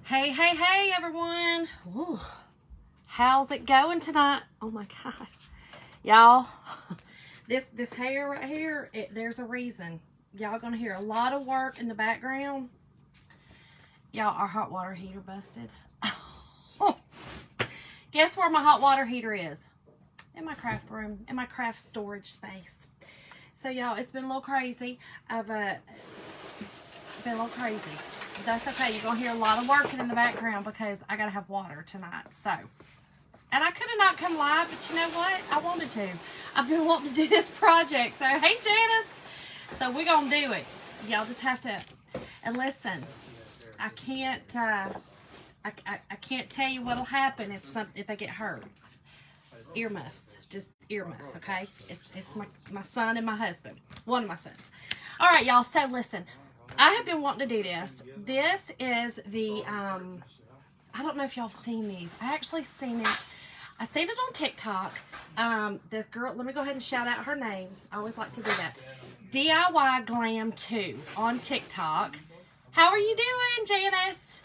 Hey, hey, hey, everyone. Ooh, how's it going tonight? Oh my God. Y'all, this hair right here, there's a reason. Y'all gonna hear a lot of work in the background. Y'all, our hot water heater busted. Guess where my hot water heater is? In my craft room, in my craft storage space. So y'all, it's been a little crazy. I've been a little crazy. But that's okay. You're going to hear a lot of working in the background because I got to have water tonight. So, and I could have not come live, but you know what? I wanted to. I've been wanting to do this project. So, hey, Janice. So, we're going to do it. Y'all just have to, and listen, I can't tell you what'll happen if they get hurt. Earmuffs. Just earmuffs, okay? It's my son and my husband. One of my sons. All right, y'all. So, listen. I have been wanting to do this. This is the, I don't know if y'all have seen these. I actually seen it. I seen it on TikTok. The girl, let me go ahead and shout out her name. I always like to do that. DIY Glam 2 on TikTok. How are you doing, Janice?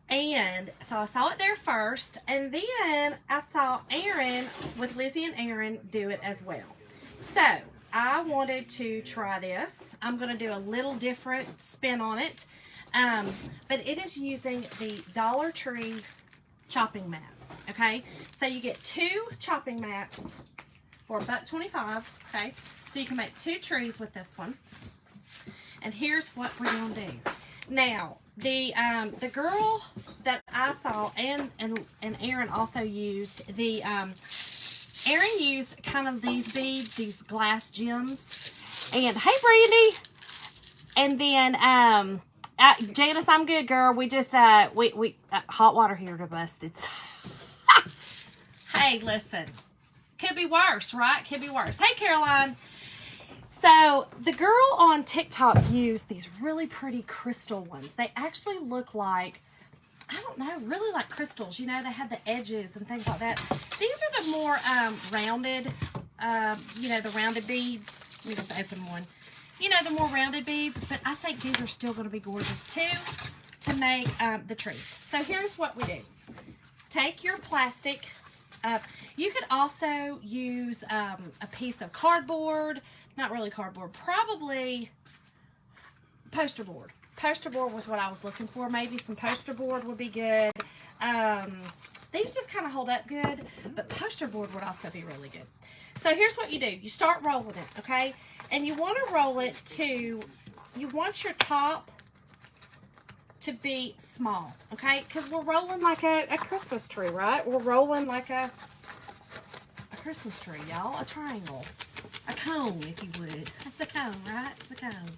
And so I saw it there first. And then I saw Aaron with Lizzie and Aaron do it as well. So I wanted to try this. I'm going to do a little different spin on it. But it is using the Dollar Tree chopping mats. Okay. So you get 2 chopping mats for $1.25. Okay. So you can make 2 trees with this one. And here's what we're going to do. Now, the girl that I saw and Aaron also used the Aaron used kind of these beads, these glass gems. And hey, Brandy. And then Janice, I'm good, girl. We just we hot water here to bust. It's hey, listen. Could be worse, right? Could be worse. Hey, Caroline. So the girl on TikTok used these really pretty crystal ones. They actually look like, I don't know, really like crystals. You know, they have the edges and things like that. These are the more rounded, you know, the rounded beads. Let me just open one. You know, the more rounded beads. But I think these are still going to be gorgeous, too, to make the tree. So here's what we do. Take your plastic. You could also use a piece of cardboard. Not really cardboard. Probably poster board. Poster board was what I was looking for. Maybe some poster board would be good. These just kind of hold up good, but poster board would also be really good. So here's what you do. You start rolling it, okay? And you want to roll it to, you want your top to be small, okay? Because we're rolling like a Christmas tree, right? We're rolling like a Christmas tree, y'all. A triangle. A cone, if you would. It's a cone, right? It's a cone.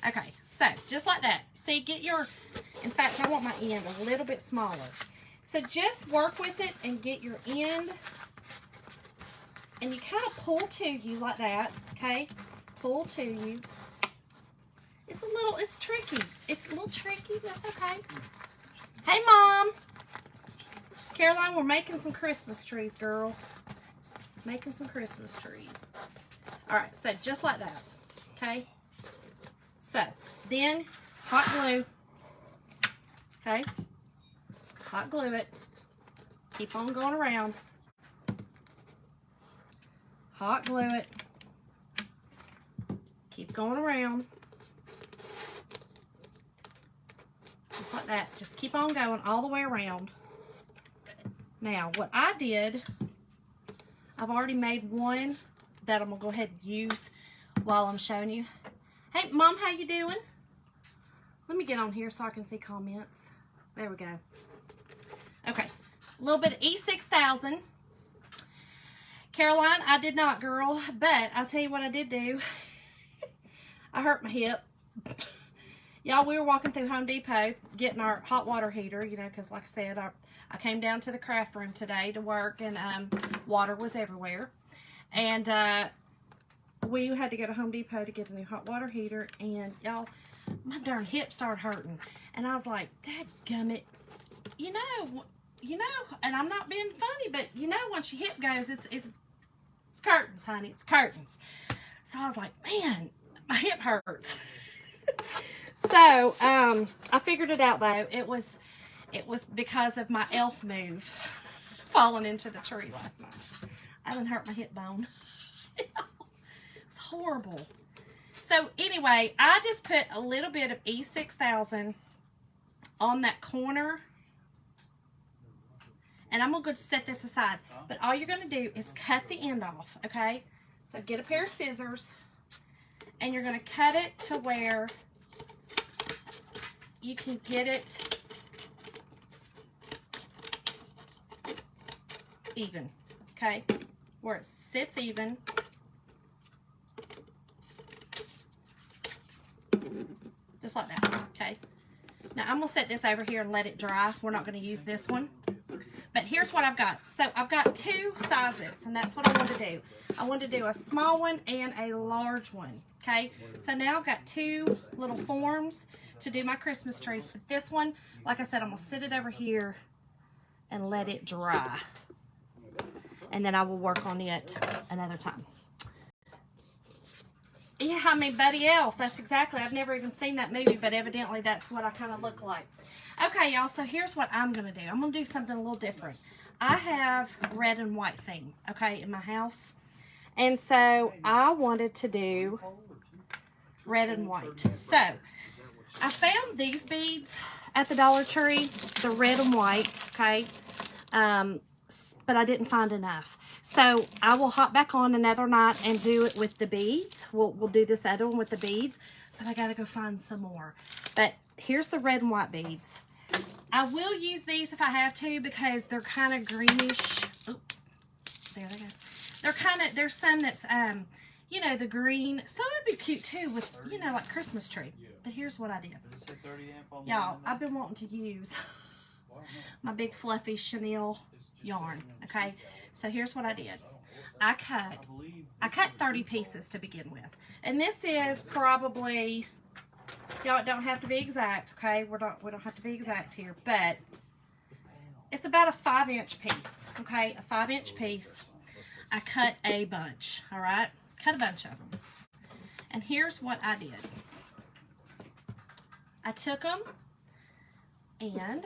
Okay, so just like that. See, get your, in fact, I want my end a little bit smaller. So just work with it and get your end, and you kind of pull to you like that, okay? Pull to you. It's tricky. It's a little tricky, but that's okay. Hey, Mom. Caroline, we're making some Christmas trees, girl. Making some Christmas trees. All right, so just like that, okay? So, then hot glue, okay? Hot glue it. Keep on going around. Hot glue it. Keep going around. Just like that. Just keep on going all the way around. Now, what I did, I've already made one that I'm going to go ahead and use while I'm showing you. Hey, Mom, how you doing? Let me get on here so I can see comments. There we go. Okay. A little bit of E6000. Caroline, I did not, girl. But I'll tell you what I did do. I hurt my hip. Y'all, we were walking through Home Depot getting our hot water heater, you know, because like I said, I came down to the craft room today to work, and water was everywhere. And we had to go to Home Depot to get a new hot water heater, and y'all, my darn hip started hurting. And I was like, dadgummit, you know, and I'm not being funny, but you know, once your hip goes, it's curtains, honey, it's curtains. So I was like, man, my hip hurts. So I figured it out though. It was It was because of my elf move falling into the tree last night. I done hurt my hip bone. It was horrible. So anyway, I just put a little bit of E6000 on that corner. And I'm going to go set this aside. But all you're going to do is cut the end off, okay? So get a pair of scissors. And you're going to cut it to where you can get it even, okay? Where it sits even. Just like that, okay? Now I'm going to set this over here and let it dry. We're not going to use this one. But here's what I've got. So I've got two sizes, and that's what I want to do. I want to do a small one and a large one, okay? So now I've got two little forms to do my Christmas trees. But this one, like I said, I'm going to sit it over here and let it dry. And then I will work on it another time. Yeah, I mean, Buddy Elf. That's exactly. I've never even seen that movie, but evidently that's what I kind of look like. Okay, y'all, so here's what I'm going to do. I'm going to do something a little different. I have red and white theme, okay, in my house. And so I wanted to do red and white. So I found these beads at the Dollar Tree, the red and white, okay, but I didn't find enough. So I will hop back on another night and do it with the beads. We'll do this other one with the beads, but I got to go find some more. But here's the red and white beads. I will use these if I have to because they're kind of greenish. Oh, there they go. They're kind of, there's some that's, you know, the green. So it'd be cute too with, you know, like Christmas tree. But here's what I did. Y'all, I've been wanting to use my big fluffy chenille yarn, okay? So here's what I did. I cut 30 pieces to begin with. And this is probably, y'all don't have to be exact, okay? We don't have to be exact here, but it's about a 5-inch piece, okay? A 5-inch piece. I cut a bunch, all right? Cut a bunch of them. And here's what I did. I took them and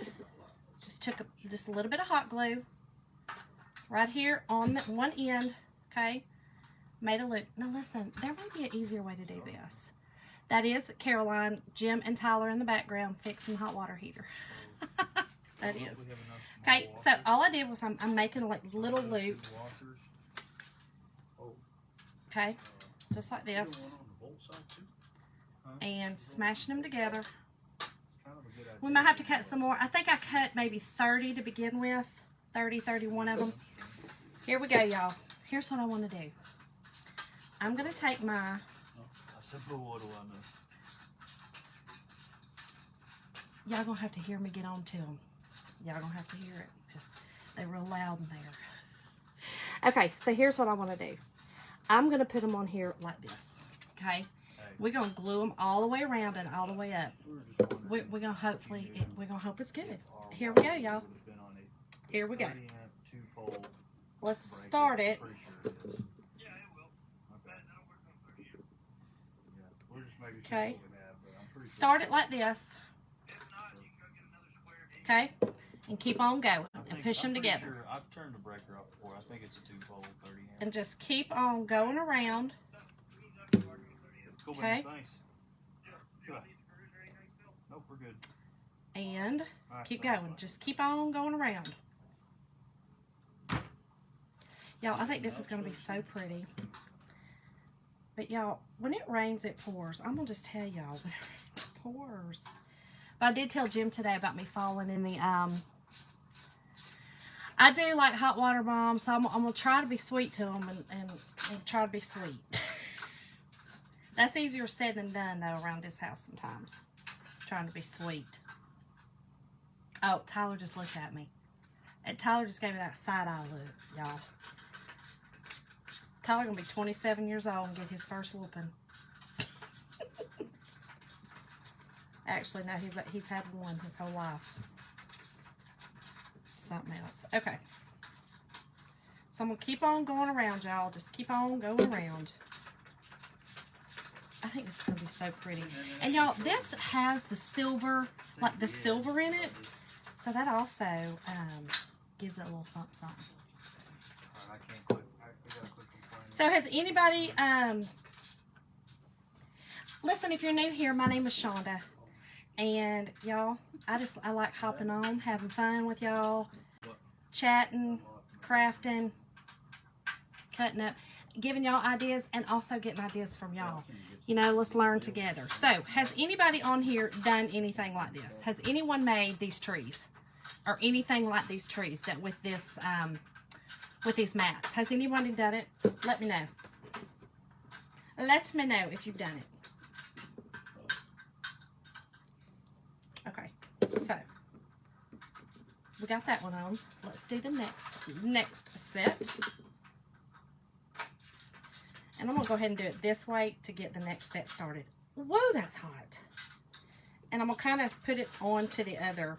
just took just a little bit of hot glue right here on the one end, okay? Made a loop. Now listen, there might be an easier way to do this. That is Caroline, Jim, and Tyler in the background fixing the hot water heater. That is. Okay, so all I did was I'm making like little loops. Okay, just like this. And smashing them together. We might have to cut some more. I think I cut maybe 30 to begin with. 30, 31 of them. Here we go, y'all. Here's what I want to do. I'm going to take my... Y'all going to have to hear me get on to them. Y'all going to have to hear it because they're real loud in there. Okay, so here's what I want to do. I'm going to put them on here like this, okay? We're going to glue them all the way around and all the way up. We're going to hopefully, we're going to hope it's good. Here we go, y'all. Here we go. Let's start it. Okay. Start it like this. Okay. And keep on going and push them together. Sure I've turned the breaker up before. I think it's a 2-pole 30 amp. And just keep on going around. Okay. Nope, we're good. And keep going. Just keep on going around. Y'all, I think this is going to be so pretty. But y'all, when it rains, it pours. I'm going to just tell y'all, when it rains, it pours. But I did tell Jim today about me falling in the, I do like hot water bombs, so I'm going to try to be sweet to them and try to be sweet. That's easier said than done, though, around this house sometimes. Trying to be sweet. Oh, Tyler just looked at me. And Tyler just gave me that side-eye look, y'all. Tyler going to be 27 years old and get his first whooping. Actually, no, he's had one his whole life. Something else. Okay. So I'm going to keep on going around, y'all. Just keep on going around. I think this is going to be so pretty. And y'all, this has the silver, like the silver in it. So that also gives it a little something, something. Alright, I can't click. We gotta click complain. So has anybody, listen, if you're new here, my name is Shonda. And y'all, I like hopping on, having fun with y'all, chatting, crafting, cutting up, giving y'all ideas, and also getting ideas from y'all. You know, let's learn together. So, has anybody on here done anything like this? Has anyone made these trees? Or anything like these trees that with this, with these mats? Has anybody done it? Let me know. Let me know if you've done it. Okay, so we got that one on. Let's do the next set. And I'm going to go ahead and do it this way to get the next set started. Whoa, that's hot. And I'm going to kind of put it on to the other,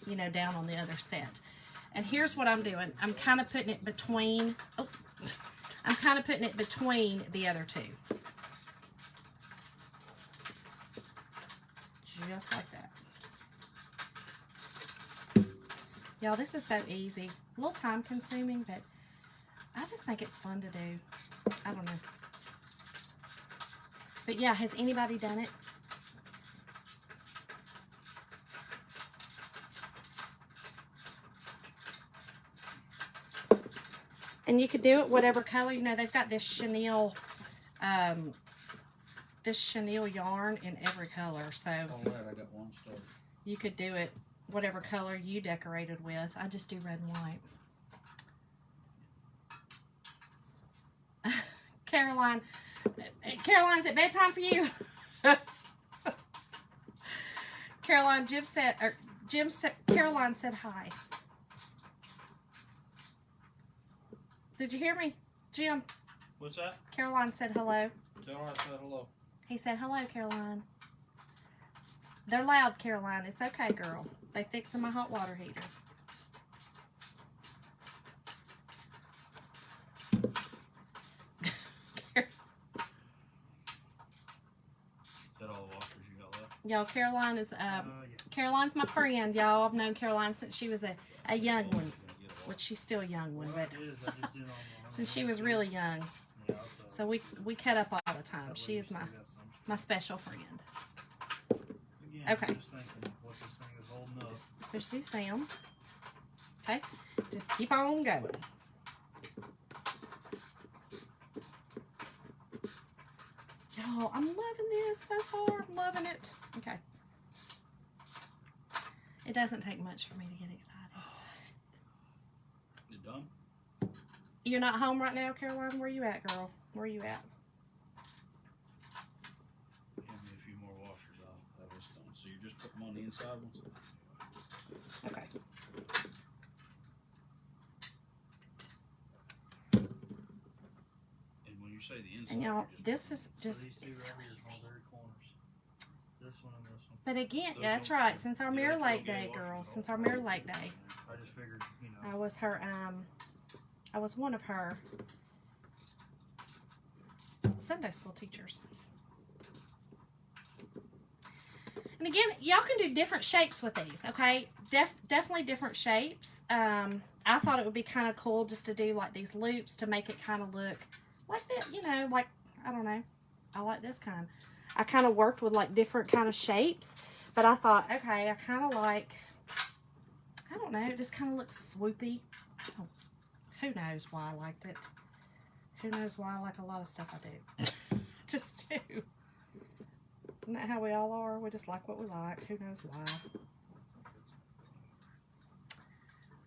you know, down on the other set. And here's what I'm doing. I'm kind of putting it between, I'm kind of putting it between the other two. Just like that. Y'all, this is so easy. A little time consuming, but I just think it's fun to do. I don't know. But yeah, has anybody done it? And you could do it whatever color. You know, they've got this chenille yarn in every color. So All right, I got one started. you could do it whatever color you decorated with. I just do red and white. Caroline, is it bedtime for you? Caroline, Caroline said hi. Did you hear me? Jim, What's that? Caroline said hello. Tell her I said hello. He said hello, Caroline. They're loud, Caroline. It's okay, girl. They fixing my hot water heater. Y'all, Caroline is, Caroline's my friend, y'all. I've known Caroline since she was a young one. Which she's still a young one, but since she was really young. So we cut up all the time. She is my special friend. Okay. Push these down. Okay. Just keep on going. Y'all, I'm loving this so far. I'm loving it. Okay. It doesn't take much for me to get excited. You done? You're not home right now, Caroline? Where you at, girl? Where you at? Hand me a few more washers. I'll have this done. So you just put them on the inside ones? Okay. And when you say the inside, And y'all, you're this is just, These it's two so right here easy. on the very corners. This one and this one. But again, Those yeah, that's don't- right. Since our yeah, Mirror those Lake don't Day, get girl. washed Since at our all. Mirror Lake Day. I just figured, you know. I was her, I was one of her Sunday school teachers. And again, y'all can do different shapes with these, okay? Definitely different shapes. I thought it would be kind of cool just to do like these loops to make it kind of look like that, you know, like, I don't know. I like this kind. I kind of worked with like different kind of shapes, but I thought, okay, I kind of like, I don't know, it just kind of looks swoopy. Oh, who knows why I liked it? Who knows why I like a lot of stuff I do? Just do. Isn't that how we all are? We just like what we like. Who knows why?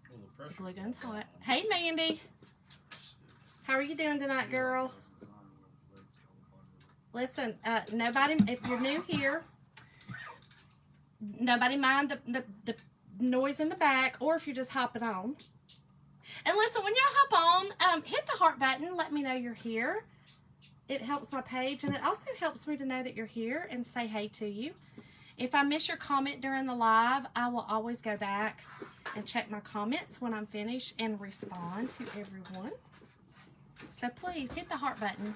Well, the pressure Glue gun's on hot. them. Hey, Mandy. How are you doing tonight, girl? Listen, nobody, if you're new here, nobody mind the noise in the back, or if you're just hopping on. And listen, when y'all hop on, hit the heart button. Let me know you're here. It helps my page, and it also helps me to know that you're here and say hey to you. If I miss your comment during the live, I will always go back and check my comments when I'm finished and respond to everyone. So please hit the heart button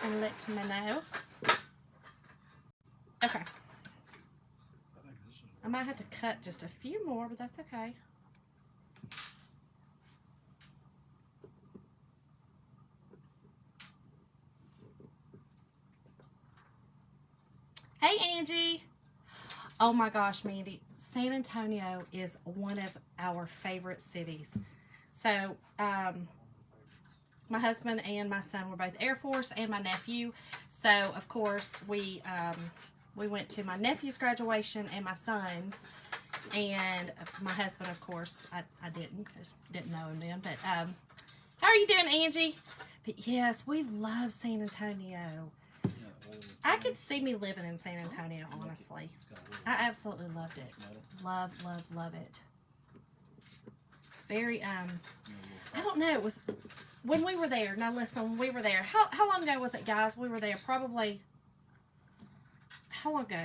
and let me know. Okay. I think this is I might have to cut just a few more, but that's okay. Hey, Angie. Oh my gosh, Mandy. San Antonio is one of our favorite cities. So, my husband and my son were both Air Force, and my nephew. So, of course, we went to my nephew's graduation and my son's. And my husband, of course, I didn't know him then. But how are you doing, Angie? But yes, we love San Antonio. I could see me living in San Antonio, honestly. I absolutely loved it. Love it. Very, I don't know, it was, when we were there, now listen, we were there, how long ago was it, guys? We were there probably, how long ago?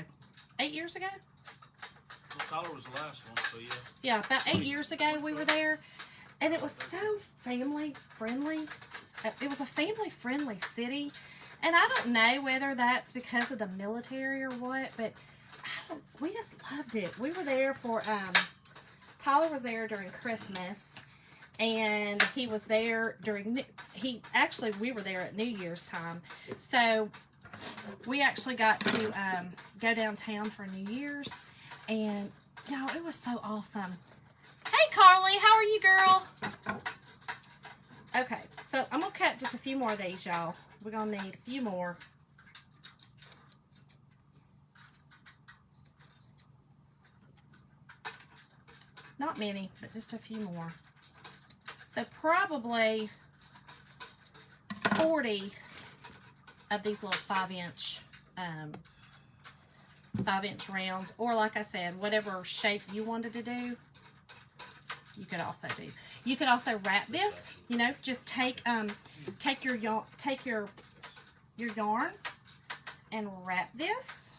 8 years ago? Well, Tyler was the last one, so yeah. Yeah, about 8 years ago we were there, and it was so family friendly. It was a family friendly city. And I don't know whether that's because of the military or what, but we just loved it. We were there for, Tyler was there during Christmas, and he was there during, we were there at New Year's time. So we actually got to go downtown for New Year's, and y'all, it was so awesome. Hey, Carly, how are you, girl? Okay, so I'm going to cut just a few more of these, y'all. We're going to need a few more. Not many, but just a few more. So probably 40 of these little 5-inch rounds. Or like I said, whatever shape you wanted to do, you could also do. You could also wrap this, you know, just take your yarn and wrap this.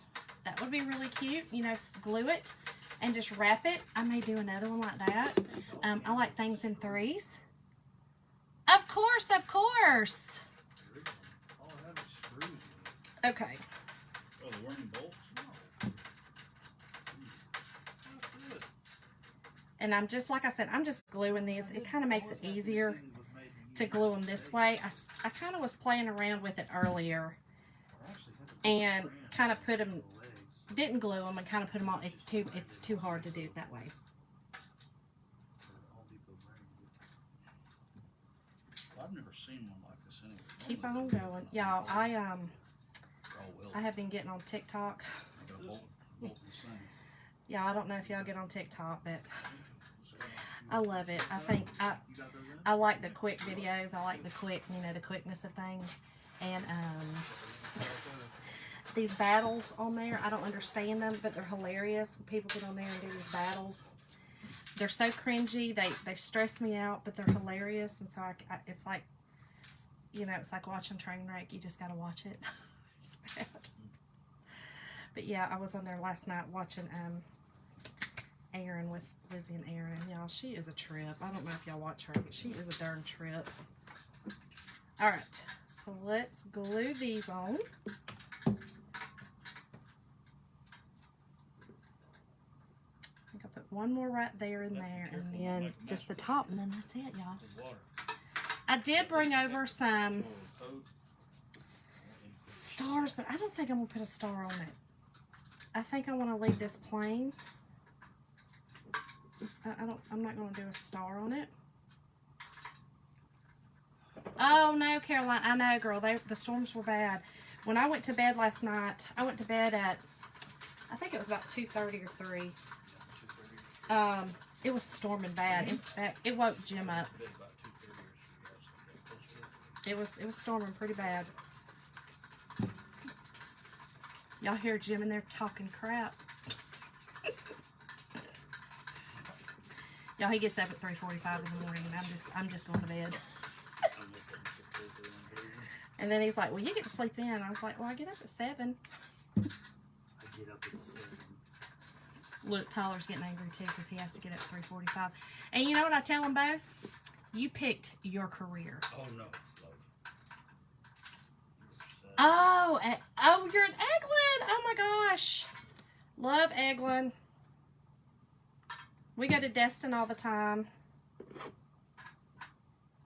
That would be really cute. You know, glue it and just wrap it. I may do another one like that. I like things in threes. Of course, of course. Okay. Oh, the working bolts? And I'm just, like I said, I'm just gluing these. It kind of makes it easier to glue them this way. I kind of was playing around with it earlier and kind of put them, didn't glue them and kind of put them on. It's too hard to do it that way. I've never seen one like this anyway. Keep on going. Y'all, I have been getting on TikTok. Yeah, I don't know if y'all get on TikTok, but I love it. I think I like the quick videos. I like the quick, you know, the quickness of things. And these battles on there, I don't understand them, but they're hilarious. When people get on there and do these battles, they're so cringy. They stress me out, but they're hilarious. And so it's like, you know, it's like watching Trainwreck. You just got to watch it. It's bad. But yeah, I was on there last night watching Aaron with Lizzie and Aaron. Y'all, she is a trip. I don't know if y'all watch her, but she is a darn trip. Alright, so let's glue these on. I think I put one more right there and there, and then just the top, and then that's it, y'all. I did bring over some stars, but I don't think I'm going to put a star on it. I think I want to leave this plain. I'm not going to do a star on it. Oh no, Caroline, I know, girl. The storms were bad. When I went to bed last night, I went to bed at, I think it was about 2:30 or 3. It was storming bad. In fact, it woke Jim up. It was storming pretty bad. Y'all hear Jim in there talking crap. Y'all, he gets up at 3:45 in the morning, and I'm just going to bed. And then he's like, well, you get to sleep in. I was like, well, I get up at 7. I get up at 7. Look, Tyler's getting angry too because he has to get up at 3:45. And you know what I tell them both? You picked your career. Oh, no. Oh, you're an Eglin. Oh my gosh. Love Eglin. We go to Destin all the time.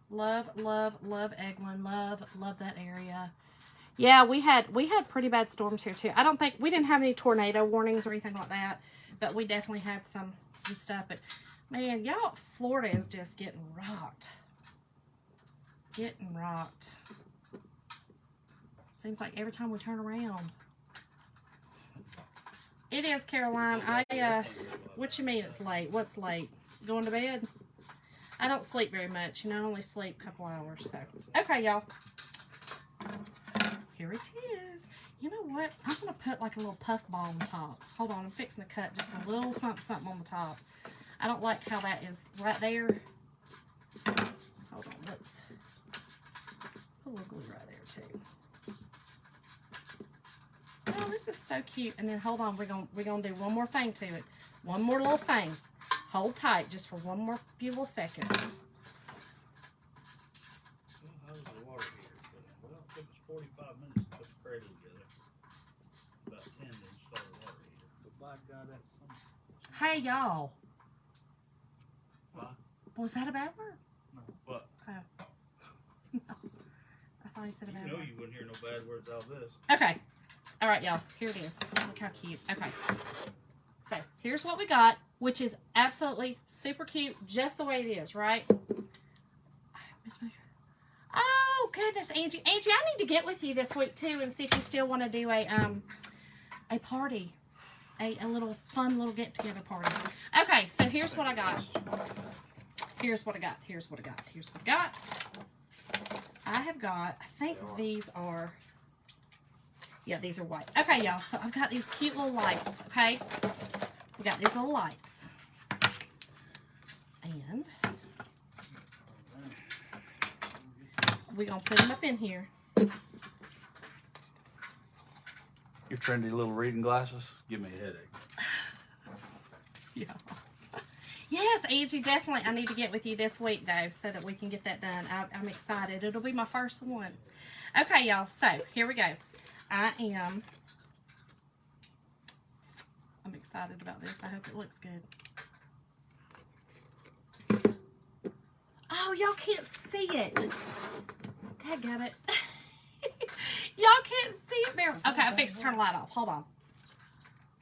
Love, love, love Eglin. Love that area. Yeah, we had pretty bad storms here too. I don't think we didn't have any tornado warnings or anything like that, but we definitely had some stuff. But man, y'all, Florida is just getting rocked. Getting rocked. Seems like every time we turn around. It is, Caroline. What you mean it's late? What's late? Going to bed? I don't sleep very much. You know, I only sleep a couple hours. So, okay, y'all. Here it is. You know what? I'm going to put like a little puff ball on top. Hold on. I'm fixing to cut just a little something on the top. I don't like how that is right there. Hold on. Let's put a little glue right there, too. Oh, this is so cute. And then hold on, we're gonna do one more thing to it. One more little thing. Hold tight just for one more few little seconds. Well, how's the water heater? Well, it took us 45 minutes to put the cradle together. About 10 to install the water heater. But by God, that's something. Hey, y'all. What? Was that a bad word? No. What? Oh. No. I thought he said a bad You know word. you wouldn't hear no bad words out of this. Okay. All right, y'all. Here it is. Look how cute. Okay. So, here's what we got, which is absolutely super cute, just the way it is, right? Oh, goodness, Angie. Angie, I need to get with you this week, too, and see if you still want to do a party. A little fun little get-together party. Okay, so here's what I got. Here's what I got. Here's what I got. Here's what I got. I have got, I think these are... Yeah, these are white. Okay, y'all, so I've got these cute little lights, okay? We got these little lights. And we're going to put them up in here. Your trendy little reading glasses give me a headache. Yeah. Yes, Angie, definitely. I need to get with you this week, though, so that we can get that done. I'm excited. It'll be my first one. Okay, y'all, so here we go. I'm excited about this. I hope it looks good. Oh, y'all can't see it. Dadgummit. Y'all can't see it very. Okay, I fixed to turn the light off. Hold on.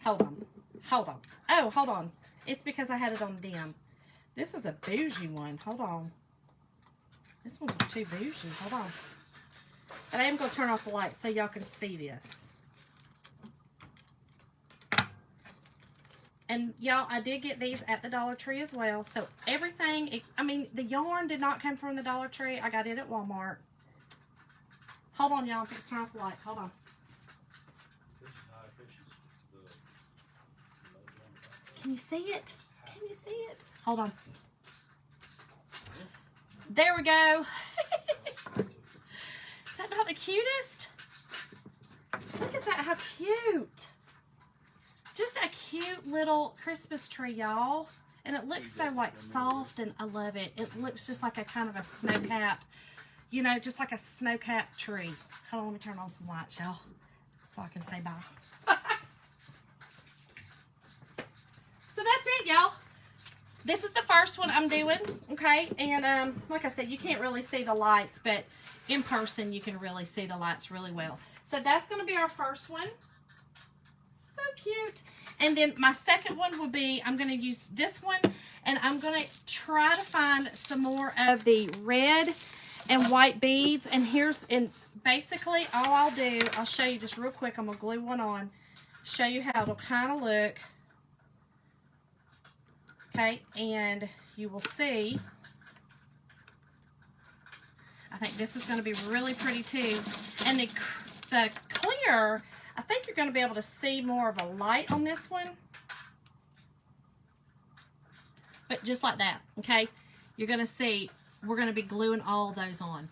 Hold on. Hold on. Oh, hold on. It's because I had it on dim. This is a bougie one. Hold on. This one's too bougie. Hold on. But I am going to turn off the light so y'all can see this. And y'all, I did get these at the Dollar Tree as well. So everything, I mean, the yarn did not come from the Dollar Tree. I got it at Walmart. Hold on, y'all. I'm fixing to turn off the light. Hold on. Can you see it? Can you see it? Hold on. There we go. Is that not the cutest? Look at that, how cute. Just a cute little Christmas tree, y'all. And it looks so like soft and I love it. It looks just like a kind of a snow cap. You know, just like a snow cap tree. Hold on, let me turn on some lights, y'all. So I can say bye. So that's it, y'all. This is the first one I'm doing, okay? And like I said, you can't really see the lights, but in person you can really see the lights really well. So that's going to be our first one. So cute. And then my second one will be, I'm going to use this one, and I'm going to try to find some more of the red and white beads. And basically all I'll do, I'll show you just real quick. I'm going to glue one on, show you how it'll kind of look. Okay, and you will see, I think this is going to be really pretty too. And the clear, I think you're going to be able to see more of a light on this one. But just like that, okay? You're going to see, we're going to be gluing all those on.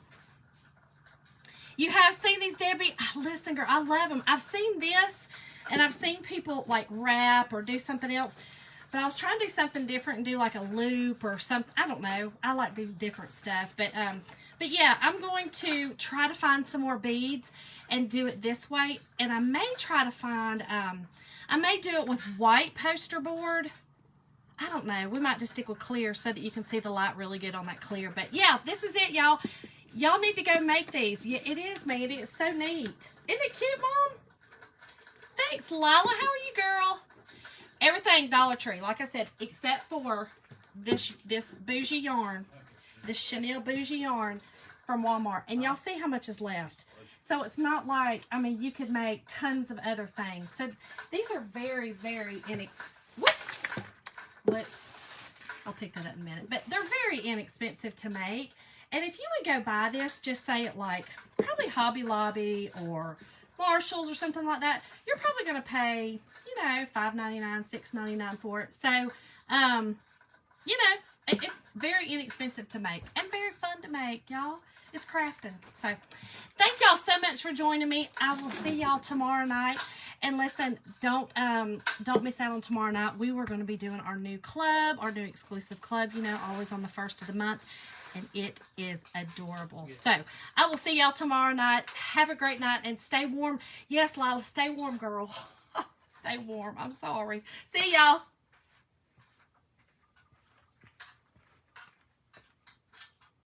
You have seen these, Debbie? Listen, girl, I love them. I've seen this, and I've seen people like wrap or do something else. But I was trying to do something different and do like a loop or something. I don't know. I like to do different stuff. But yeah, I'm going to try to find some more beads and do it this way. And I may try to find, I may do it with white poster board. I don't know. We might just stick with clear so that you can see the light really good on that clear. But yeah, this is it, y'all. Y'all need to go make these. Yeah, it is, man. It is so neat. Isn't it cute, Mom? Thanks, Lila. How are you, girl? Everything Dollar Tree, like I said, except for this bougie yarn, this Chanel bougie yarn from Walmart. And y'all see how much is left. So it's not like, I mean, you could make tons of other things. So these are very, very inexpensive. I'll pick that up in a minute. But they're very inexpensive to make. And if you would go buy this, just say it like probably Hobby Lobby or Marshalls or something like that, you're probably going to pay, you know, $5.99, $6.99 for it. So, you know, it's very inexpensive to make and very fun to make, y'all. It's crafting. So, thank y'all so much for joining me. I will see y'all tomorrow night. And listen, don't miss out on tomorrow night. We were going to be doing our new club, our new exclusive club, you know, always on the 1st of the month. And it is adorable. So, I will see y'all tomorrow night. Have a great night and stay warm. Yes, Lila, stay warm, girl. Stay warm. I'm sorry. See y'all.